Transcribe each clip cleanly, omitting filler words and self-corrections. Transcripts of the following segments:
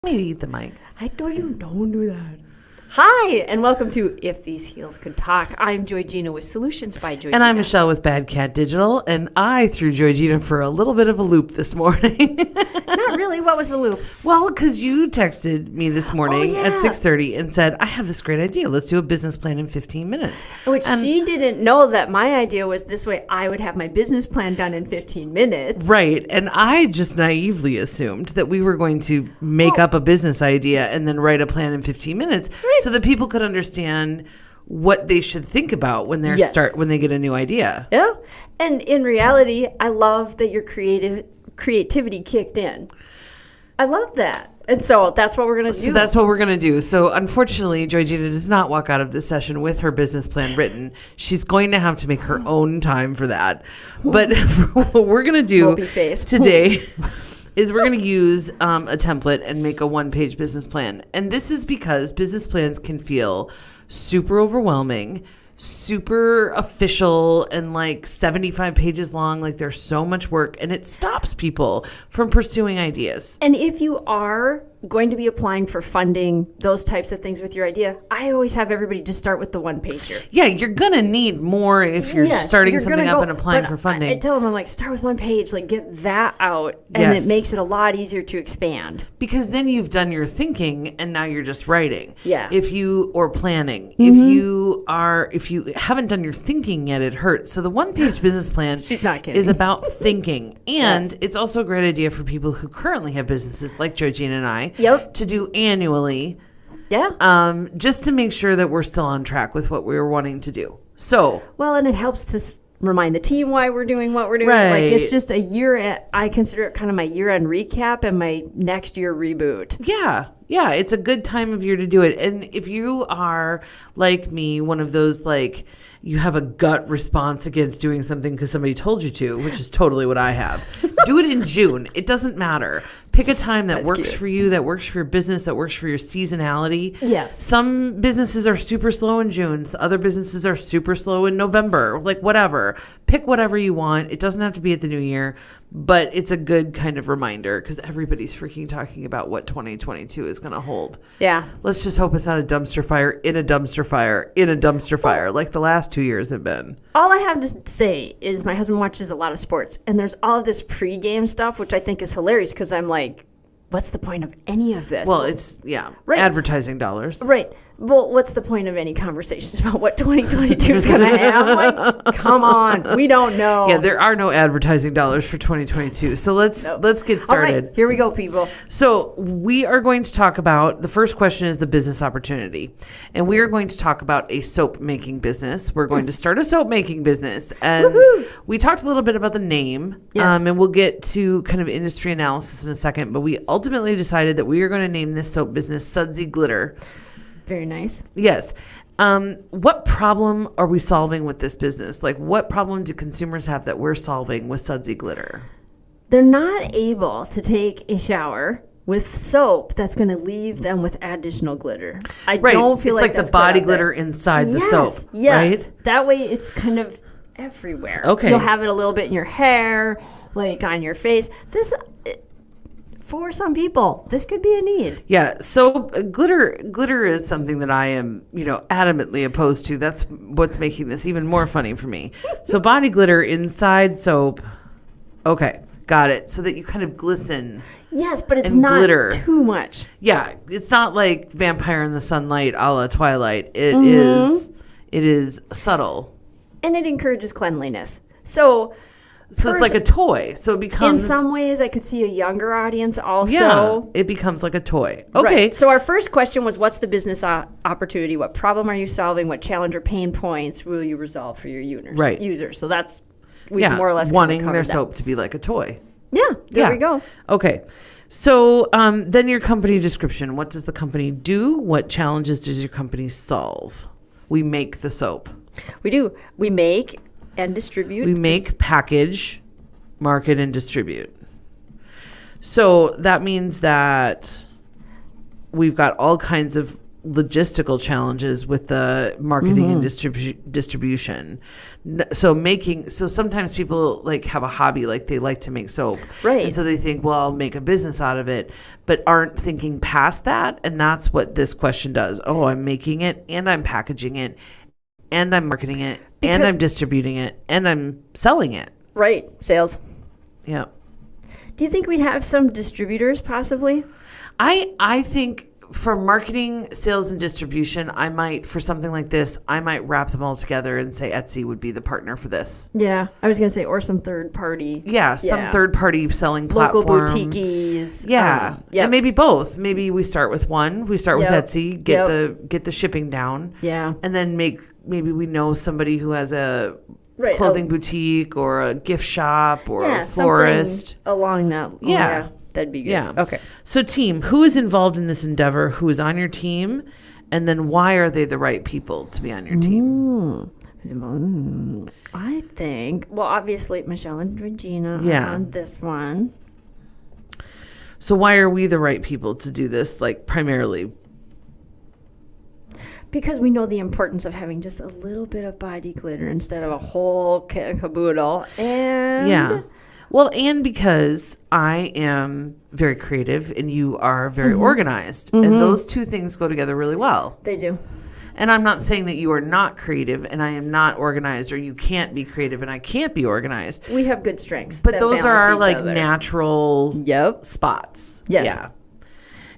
Me to eat the mic. I told you don't do that. Hi, and welcome to If These Heels Could Talk. I'm Joygina with Solutions by Joygina. And I'm Michelle with Bad Cat Digital, and I threw Joygina for a little bit of a loop this morning. Not really. What was the loop? Well, because you texted me this morning at 6:30 and said, I have this great idea. Let's do a business plan in 15 minutes. Which she didn't know that my idea was this way I would have my business plan done in 15 minutes. Right. And I just naively assumed that we were going to make up a business idea and then write a plan in 15 minutes so that people could understand what they should think about when they when they get a new idea. Yeah. And in reality, I love that your creativity kicked in. I love that. And so that's what we're going to do. So that's what we're going to do. So unfortunately, Joygina does not walk out of this session with her business plan written. She's going to have to make her own time for that. But what we're going to do today is we're going to use a template and make a one-page business plan. And this is because business plans can feel super overwhelming, super official, and like 75 pages long. Like there's so much work, and it stops people from pursuing ideas. And if you are going to be applying for funding, those types of things with your idea, I always have everybody just start with the one pager. Yeah, you're going to need more if you're starting something up and applying for funding. I tell them, I'm like, start with one page, like get that out, and it makes it a lot easier to expand. Because then you've done your thinking and now you're just writing. Yeah. Or planning. Mm-hmm. If you haven't done your thinking yet, it hurts. So the one-page business plan She's not kidding. is about thinking. And it's also a great idea for people who currently have businesses like Joygina and I to do annually. Yeah. Just to make sure that we're still on track with what we were wanting to do. So. Well, and it helps to remind the team why we're doing what we're doing. Right. Like it's just a year. I consider it kind of my year-end recap and my next year reboot. Yeah. Yeah. It's a good time of year to do it. And if you are like me, one of those like you have a gut response against doing something because somebody told you to, which is totally what I have. Do it in June. It doesn't matter. Pick a time that works for you, that works for your business, that works for your seasonality. Yes. Some businesses are super slow in June. Other businesses are super slow in November. Like whatever. Pick whatever you want. It doesn't have to be at the new year, but it's a good kind of reminder because everybody's freaking talking about what 2022 is going to hold. Yeah. Let's just hope it's not a dumpster fire in a dumpster fire in a dumpster fire like the last 2 years have been. All I have to say is my husband watches a lot of sports, and there's all of this pregame stuff, which I think is hilarious because I'm like, what's the point of any of this? Well, it's, advertising dollars. Right. Well, what's the point of any conversations about what 2022 is going to have? Like, come on. We don't know. Yeah, there are no advertising dollars for 2022. So let's get started. All right, here we go, people. So we are going to talk about, the first question is the business opportunity. And we are going to talk about a soap making business. We're going to start a soap making business. And we talked a little bit about the name. Yes. And we'll get to kind of industry analysis in a second. But we ultimately decided that we are going to name this soap business Sudsy Glitter. Very nice. Yes. What problem are we solving with this business? Like, what problem do consumers have that we're solving with Sudsy Glitter? They're not able to take a shower with soap that's going to leave them with additional glitter. I don't feel like that's the body glitter inside the soap. Yes. Right? That way it's kind of everywhere. Okay. You'll have it a little bit in your hair, like on your face. For some people, this could be a need. Yeah. So glitter is something that I am, adamantly opposed to. That's what's making this even more funny for me. So body glitter inside soap. Okay. Got it. So that you kind of glisten. Yes, but it's not glitter. Too much. Yeah. It's not like Vampire in the Sunlight a la Twilight. It is subtle. And it encourages cleanliness. So it's like a toy. So it becomes... In some ways, I could see a younger audience also. Yeah, it becomes like a toy. Okay. Right. So our first question was, what's the business opportunity? What problem are you solving? What challenge or pain points will you resolve for your users? So that's... We more or less wanting their soap to be like a toy. Yeah, there we go. Okay. So then your company description. What does the company do? What challenges does your company solve? We make the soap. We do. We make and distribute. We make, package, market, and distribute. So that means that we've got all kinds of logistical challenges with the marketing and distribution. So sometimes people like have a hobby, like they like to make soap. Right. And so they think, well, I'll make a business out of it, but aren't thinking past that. And that's what this question does. Oh, I'm making it and I'm packaging it and I'm marketing it and I'm distributing it and I'm selling it. Right. Sales. Yeah. Do you think we'd have some distributors possibly? I think for marketing, sales, and distribution, for something like this, I might wrap them all together and say Etsy would be the partner for this. Yeah, I was going to say, or some third party. Yeah, some third party selling platform. Local boutiques. Yeah, and maybe both. Maybe we start with one. We start with Etsy, get the shipping down. Yeah, and then maybe we know somebody who has a clothing boutique or a gift shop or a florist along that. Yeah. That'd be good. Yeah. Okay. So team, who is involved in this endeavor? Who is on your team? And then why are they the right people to be on your team? I think, well, obviously Michelle and Regina are on this one. So why are we the right people to do this, like primarily? Because we know the importance of having just a little bit of body glitter instead of a whole caboodle. And well, and because I am very creative and you are very organized. And those two things go together really well. They do. And I'm not saying that you are not creative and I am not organized, or you can't be creative and I can't be organized. We have good strengths. But those are our like natural spots. Yes. Yeah.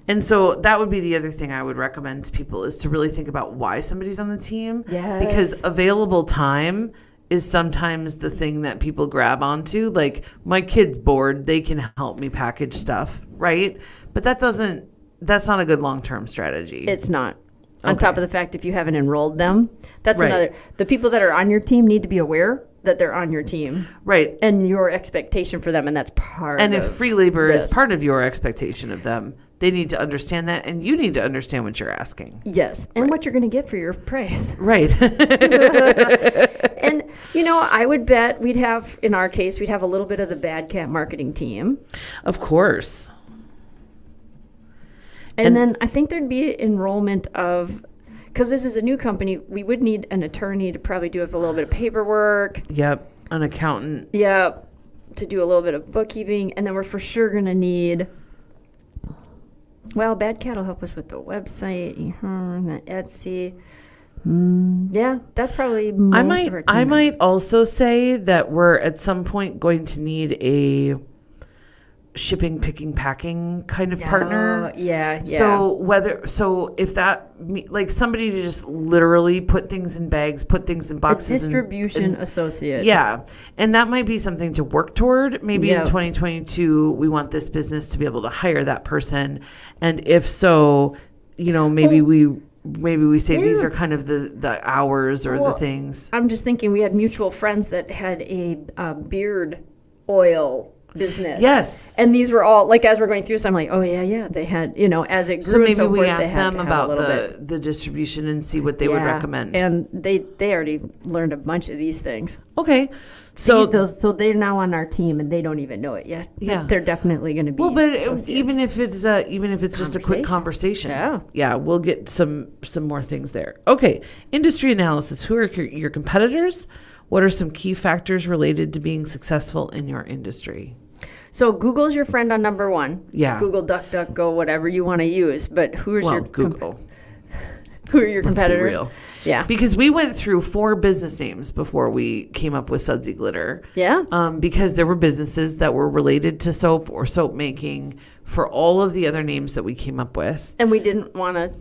And so that would be the other thing I would recommend to people, is to really think about why somebody's on the team. Yes. Because available time is sometimes the thing that people grab onto. Like, my kid's bored, they can help me package stuff, right? But that's not a good long-term strategy. It's not. On top of the fact, if you haven't enrolled them, that's another. The people that are on your team need to be aware that they're on your team. Right. And your expectation for them, and that's part of if free labor is part of your expectation of them, they need to understand that, and you need to understand what you're asking. Yes, and what you're going to get for your price. Right. And, I would bet we'd have a little bit of the Bad Cat marketing team. Of course. And then I think there'd be enrollment of, because this is a new company, we would need an attorney to probably do a little bit of paperwork. Yep, an accountant. Yep, to do a little bit of bookkeeping. And then we're for sure going to need... Well, Bad Cat will help us with the website, the Etsy. Yeah, that's probably most of our team I might also say that we're at some point going to need a shipping, picking, packing kind of partner. Yeah. So if that, like, somebody to just literally put things in bags, put things in boxes. A distribution associate. Yeah. And that might be something to work toward. Maybe in 2022, we want this business to be able to hire that person. And if so, maybe we say these are kind of the hours or the things. I'm just thinking, we had mutual friends that had a beard oil business. Yes. And these were all, like, as we're going through this, I'm like, oh, yeah, they had, as it grew. So maybe and so we forth, ask them about the distribution and see what they would recommend. And they already learned a bunch of these things. Okay. So they're now on our team and they don't even know it yet. Yeah. They're definitely going to be. Well, but associates. even if it's just a quick conversation. Yeah, we'll get some more things there. Okay. Industry analysis. Who are your competitors? What are some key factors related to being successful in your industry? So Google's your friend on number one. Yeah. Google, DuckDuckGo, whatever you want to use. But Google. Who are your competitors? Let's be real. Yeah. Because we went through 4 business names before we came up with Sudsy Glitter. Yeah. Because there were businesses that were related to soap or soap making for all of the other names that we came up with. And we didn't want to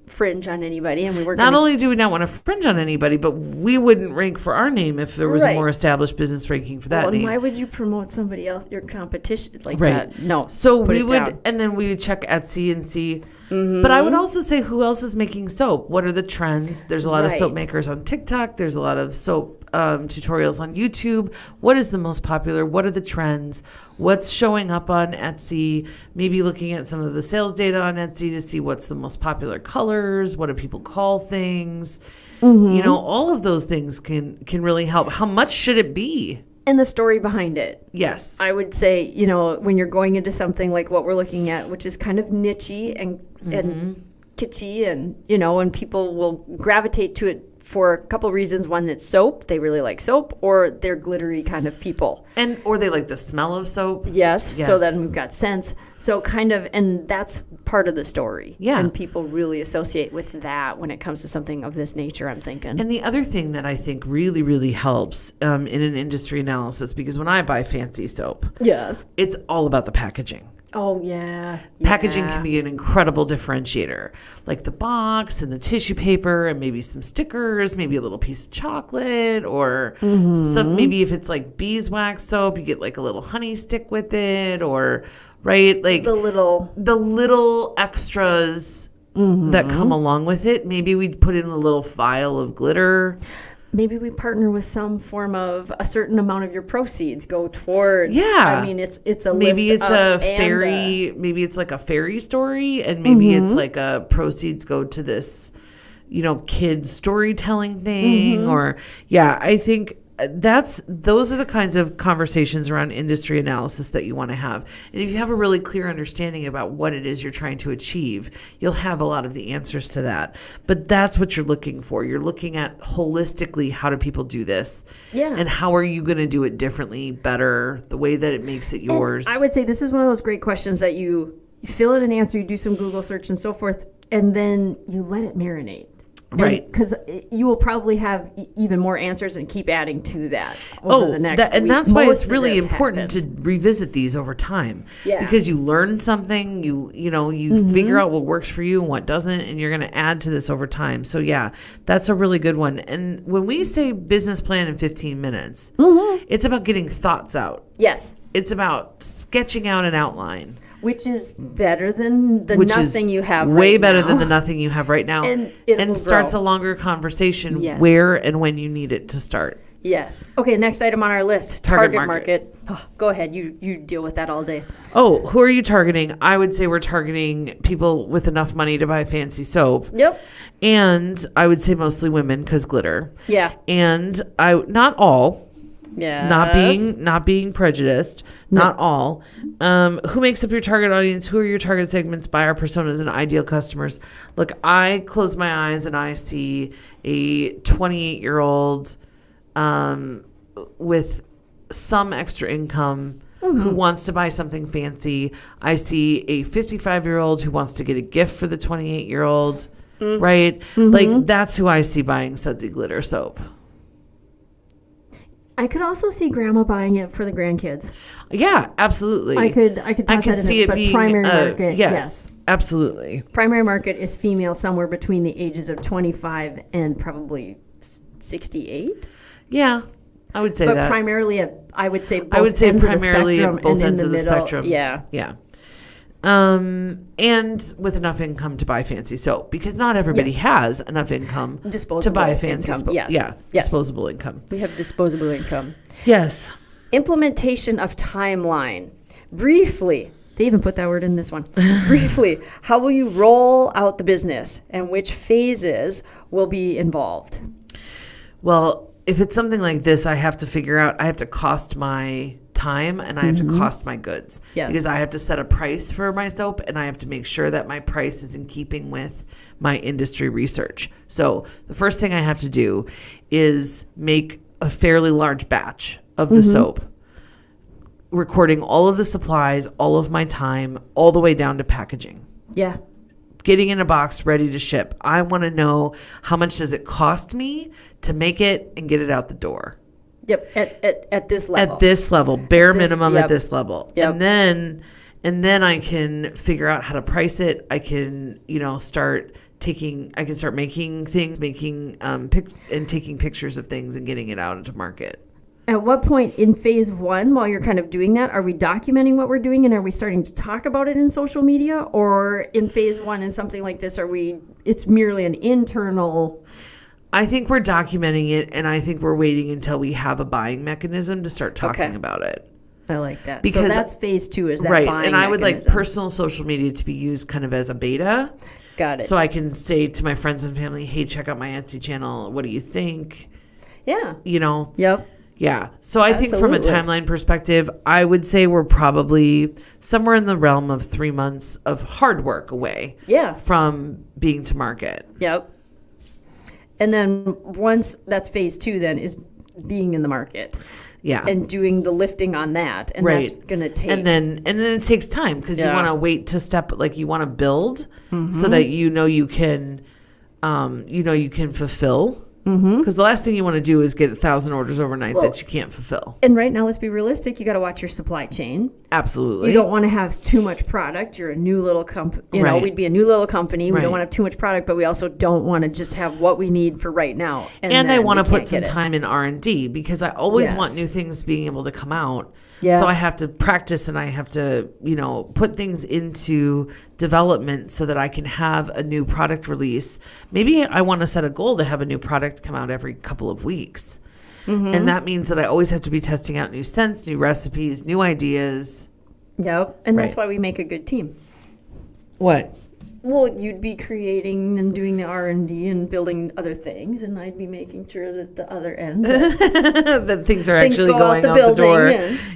fringe on anybody, and we were not only do we not want to fringe on anybody, but we wouldn't rank for our name if there was a more established business ranking for that name. Why would you promote somebody else, your competition, like that? No. So we would, and then we would check Etsy and see. But I would also say, who else is making soap? What are the trends? There's a lot of soap makers on TikTok. There's a lot of soap tutorials on YouTube. What is the most popular? What are the trends? What's showing up on Etsy? Maybe looking at some of the sales data on Etsy to see what's the most popular colors. What do people call things? All of those things can really help. How much should it be? And the story behind it. Yes. I would say, when you're going into something like what we're looking at, which is kind of niche-y and kitschy and people will gravitate to it for a couple reasons. One, it's soap. They really like soap, or they're glittery kind of people. Or they like the smell of soap. Yes. So then we've got scents. So and that's part of the story. Yeah. And people really associate with that when it comes to something of this nature, I'm thinking. And the other thing that I think really, really helps in an industry analysis, because when I buy fancy soap, yes, it's all about the packaging. Oh, yeah. Packaging can be an incredible differentiator, like the box and the tissue paper and maybe some stickers, maybe a little piece of chocolate, or maybe if it's like beeswax soap, you get like a little honey stick with it, or like the little extras that come along with it. Maybe we'd put in a little vial of glitter. Maybe we partner with some form of a certain amount of your proceeds go towards. Yeah, I mean it's a maybe it's a fairy. Maybe it's like a fairy story, and maybe it's like a proceeds go to this, kids storytelling thing, or I think those are the kinds of conversations around industry analysis that you want to have. And if you have a really clear understanding about what it is you're trying to achieve, you'll have a lot of the answers to that. But that's what you're looking for. You're looking at holistically, how do people do this? Yeah. And how are you going to do it differently, better, the way that it makes it yours? And I would say this is one of those great questions that you fill in an answer, you do some Google search and so forth, and then you let it marinate. Right. Because you will probably have even more answers and keep adding to that over the next week. And that's why it's really important to revisit these over time. Yeah. Because you learn something, you figure out what works for you and what doesn't, and you're going to add to this over time. So that's a really good one. And when we say business plan in 15 minutes, it's about getting thoughts out. Yes. It's about sketching out an outline. Which is better than the nothing you have right now. Way better than the nothing you have right now. And starts a longer conversation where and when you need it to start. Yes. Okay, next item on our list, target market. Oh, go ahead. You deal with that all day. Oh, who are you targeting? I would say we're targeting people with enough money to buy fancy soap. Yep. And I would say mostly women, because glitter. Yeah. And not all. Yeah. Not being prejudiced. Not all. Who makes up your target audience? Who are your target segments, buyer personas, and ideal customers? Look, I close my eyes and I see a 28-year-old with some extra income who wants to buy something fancy. I see a 55-year-old who wants to get a gift for the 28-year-old, right? Like, that's who I see buying sudsy glitter soap. I could also see grandma buying it for the grandkids. Yeah, absolutely. I could toss that in there, but primary market, yes, absolutely. Primary market is female, somewhere between the ages of 25 and probably 68. Yeah, I would say that. But primarily, I would say primarily at both ends of the spectrum. Yeah. Yeah. And with enough income to buy fancy soap, because not everybody has enough income to buy a fancy soap. Yes. Yeah. Yes. Disposable income. We have disposable income. Yes. Implementation of timeline. Briefly, they even put that word in this one. Briefly, how will you roll out the business, and which phases will be involved? Well, if it's something like this, I have to figure out, I have to cost my time and I have to cost my goods. Yes. Because I have to set a price for my soap, and I have to make sure that my price is in keeping with my industry research. So the first thing I have to do is make a fairly large batch of the soap, recording all of the supplies, all of my time, all the way down to packaging. Yeah. Getting in a box ready to ship. I want to know, how much does it cost me to make it and get it out the door. Yep, at this level. At this level, bare minimum at this level. Yep. And then I can figure out how to price it. I can, start making things, and taking pictures of things and getting it out into market. At what point in phase one, while you're kind of doing that, are we documenting what we're doing, and are we starting to talk about it in social media? Or in phase one in something like this, it's merely an internal... I think we're documenting it, and I think we're waiting until we have a buying mechanism to start talking about it. I like that. Because so that's phase two, is that right, buying and I would mechanism. like personal social media to be used kind of as a beta. Got it. So I can say to my friends and family, hey, check out my Etsy channel. What do you think? Yeah. Yep. Yeah. So I think from a timeline perspective, I would say we're probably somewhere in the realm of 3 months of hard work away. Yeah. From being to market. Yep. And then once that's phase 2, then is being in the market. Yeah. And doing the lifting on that. And that's going to take. And then it takes time because you want to wait to you want to build so that you can fulfill. Because the last thing you want to do is get 1,000 orders overnight that you can't fulfill. And right now, let's be realistic. You got to watch your supply chain. Absolutely. You don't want to have too much product. You're a new little company. You know, we'd be a new little company. We don't want to have too much product, but we also don't want to just have what we need for right now. And I want to put some time in R&D because I always want new things being able to come out. Yeah. So I have to practice and I have to, put things into development so that I can have a new product release. Maybe I want to set a goal to have a new product come out every couple of weeks. And that means that I always have to be testing out new scents, new recipes, new ideas. Yep. And that's why we make a good team. What? Well, you'd be creating and doing the R&D and building other things, and I'd be making sure that the other end that things are actually going out the door.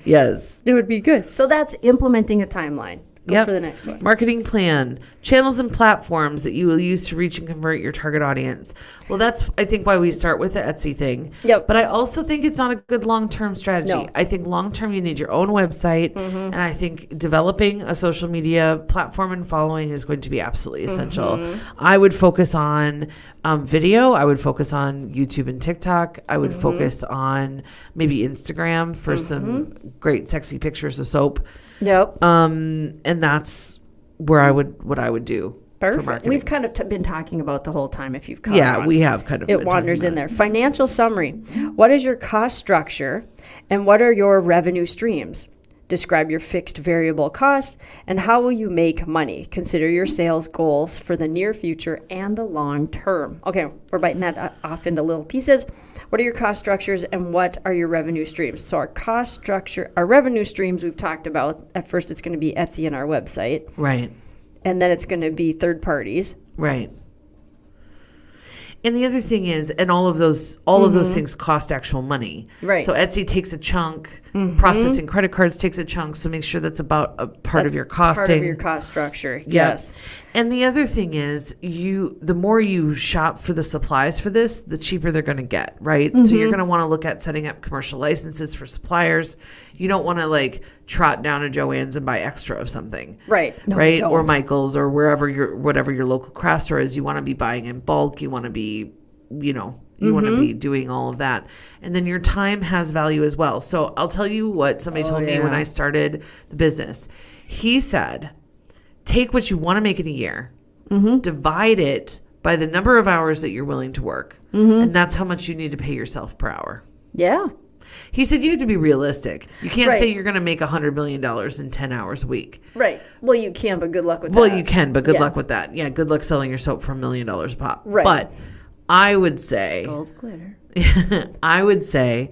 Yes, it would be good. So that's implementing a timeline. Go for the next one. Marketing plan, channels and platforms that you will use to reach and convert your target audience. Well, that's, I think, why we start with the Etsy thing. Yep. But I also think it's not a good long-term strategy. No. I think long-term you need your own website. And I think developing a social media platform and following is going to be absolutely essential. I would focus on video. I would focus on YouTube and TikTok. I would focus on maybe Instagram for some great sexy pictures of soap. Yep. And that's what I would do. Perfect. We've kind of been talking about the whole time. If you've caught on. We have kind of. It wanders in there. Financial summary. What is your cost structure, and what are your revenue streams? Describe your fixed variable costs, and how will you make money? Consider your sales goals for the near future and the long term. Okay, we're biting that off into little pieces. What are your cost structures, and what are your revenue streams? So our cost structure, our revenue streams we've talked about. At first, it's going to be Etsy and our website. Right. And then it's going to be third parties. Right. And the other thing is, and all of those things cost actual money. Right. So Etsy takes a chunk, processing credit cards takes a chunk, so make sure that's about a part of your costing. Part of your cost structure, yes. And the other thing is, the more you shop for the supplies for this, the cheaper they're going to get, right? So you're going to want to look at setting up commercial licenses for suppliers. You don't want to trot down to Joann's and buy extra of something. Right. No, right. Or Michael's or whatever your local craft store is. You want to be buying in bulk. You want to be, want to be doing all of that. And then your time has value as well. So I'll tell you what somebody told me when I started the business. He said, take what you want to make in a year, divide it by the number of hours that you're willing to work. And that's how much you need to pay yourself per hour. Yeah. He said you have to be realistic. You can't say you're going to make $100 million in 10 hours a week. Right. Well, you can, but good luck with that. Well, you can, but good luck with that. Yeah, good luck selling your soap for $1 million a pop. Right. But I would say... Gold glitter. I would say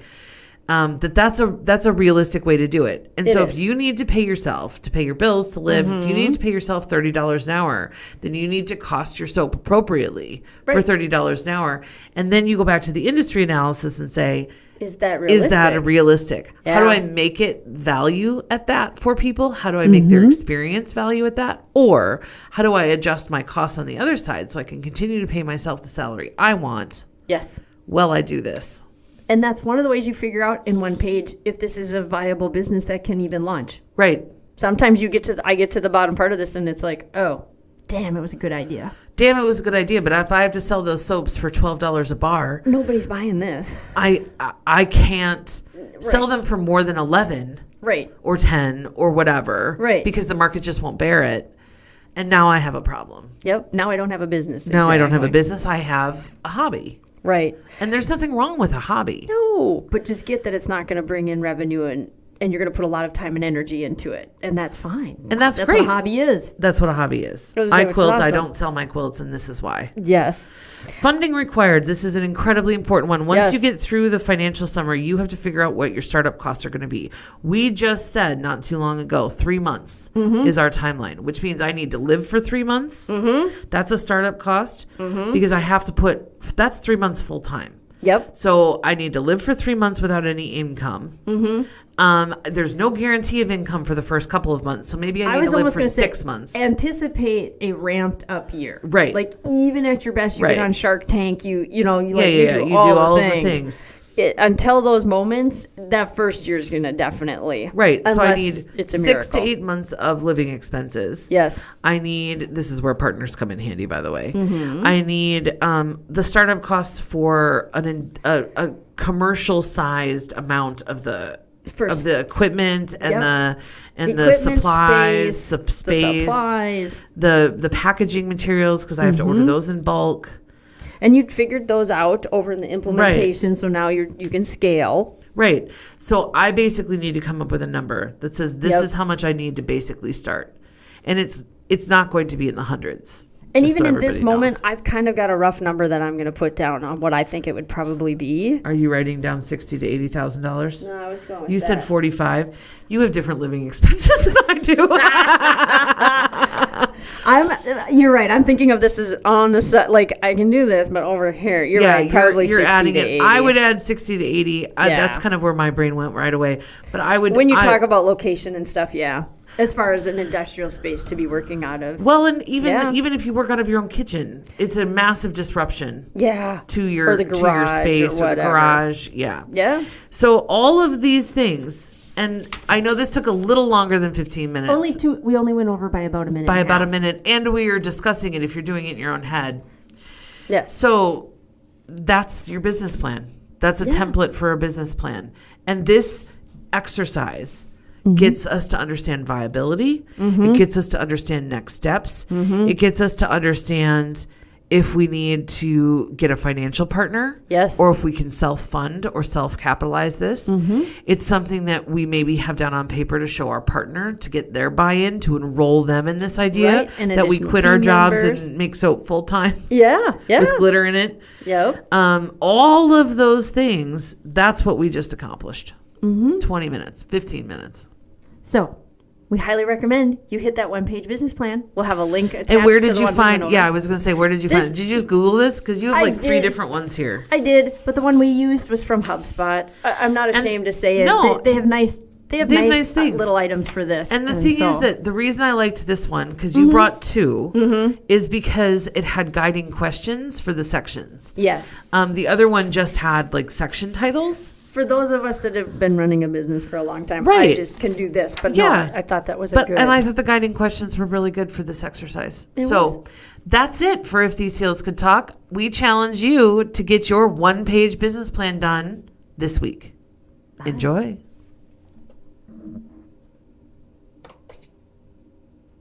that's a realistic way to do it. And so if you need to pay yourself to pay your bills to live, if you need to pay yourself $30 an hour, then you need to cost your soap appropriately for $30 an hour. And then you go back to the industry analysis and say, is that realistic? Is that realistic? Yeah. How do I make it value at that for people? How do I make their experience value at that? Or how do I adjust my costs on the other side so I can continue to pay myself the salary I want? Yes. While I do this. And that's one of the ways you figure out in one page if this is a viable business that can even launch. Right. Sometimes I get to the bottom part of this and it's like, oh, damn, it was a good idea. Damn, it was a good idea. But if I have to sell those soaps for $12 a bar, nobody's buying this. I can't sell them for more than 11, right, or 10, or whatever, right, because the market just won't bear it. And now I have a problem. Yep. Now I don't have a business. Now I don't have a business. I have a hobby. Right. And there's nothing wrong with a hobby. No, but just get that it's not going to bring in revenue and you're going to put a lot of time and energy into it. And that's fine. And that's great. That's what a hobby is. That's what a hobby is. I quilt. Awesome. I don't sell my quilts, and this is why. Yes. Funding required. This is an incredibly important one. Once you get through the financial summary, you have to figure out what your startup costs are going to be. We just said not too long ago, 3 months is our timeline, which means I need to live for 3 months. That's a startup cost because I have to that's 3 months full time. Yep. So I need to live for 3 months without any income. There's no guarantee of income for the first couple of months. So maybe I need to live for 6 months. Anticipate a ramped up year. Right. Like even at your best, you get on Shark Tank, you do all the things. Until those moments, that first year is going to definitely. Right. So I need it's a 6 to 8 months of living expenses. Yes. This is where partners come in handy, by the way. I need the startup costs for a commercial sized amount of the equipment and the supplies, the packaging materials, because I have to order those in bulk. And you'd figured those out over in the implementation, so now you can scale. Right. So I basically need to come up with a number that says this is how much I need to basically start. And it's not going to be in the hundreds. And even in this moment, I've kind of got a rough number that I'm going to put down on what I think it would probably be. Are you writing down $60,000 to $80,000? No, I was going with You said 45. You have different living expenses than I do. You're right. I'm thinking of this as on the set. Like I can do this, but over here, you're right. Probably you're 60 adding to 80. I would add 60 to 80. That's kind of where my brain went right away. But I would when you talk about location and stuff. Yeah. As far as an industrial space to be working out of. Well, and even if you work out of your own kitchen, it's a massive disruption. Yeah. To your space or the garage. Yeah. Yeah. So all of these things, and I know this took a little longer than 15 minutes. We only went over by about a minute. A minute, and we are discussing it if you're doing it in your own head. Yes. So that's your business plan. That's a template for a business plan, and this exercise gets us to understand viability. It gets us to understand next steps. It gets us to understand if we need to get a financial partner. Yes. Or if we can self-fund or self-capitalize this. It's something that we maybe have down on paper to show our partner to get their buy-in, to enroll them in this idea that we quit our jobs and make soap full-time. Yeah. Yeah. With glitter in it. Yep. All of those things, that's what we just accomplished. 20 minutes, 15 minutes. So we highly recommend you hit that one-page business plan. We'll have a link attached. And where did you find? Yeah, I was going to say, where did you find it? Did you just Google this? Because you have 3 different ones here. I did, but the one we used was from HubSpot. I'm not ashamed to say it. No, they have nice. They have nice things. Little items for this. And the thing is that the reason I liked this one, because you brought 2, is because it had guiding questions for the sections. Yes. The other one just had section titles. For those of us that have been running a business for a long time, I just can do this. But I thought that was good. And I thought the guiding questions were really good for this exercise. That's it for If These Heels Could Talk. We challenge you to get your one-page business plan done this week. Bye. Enjoy.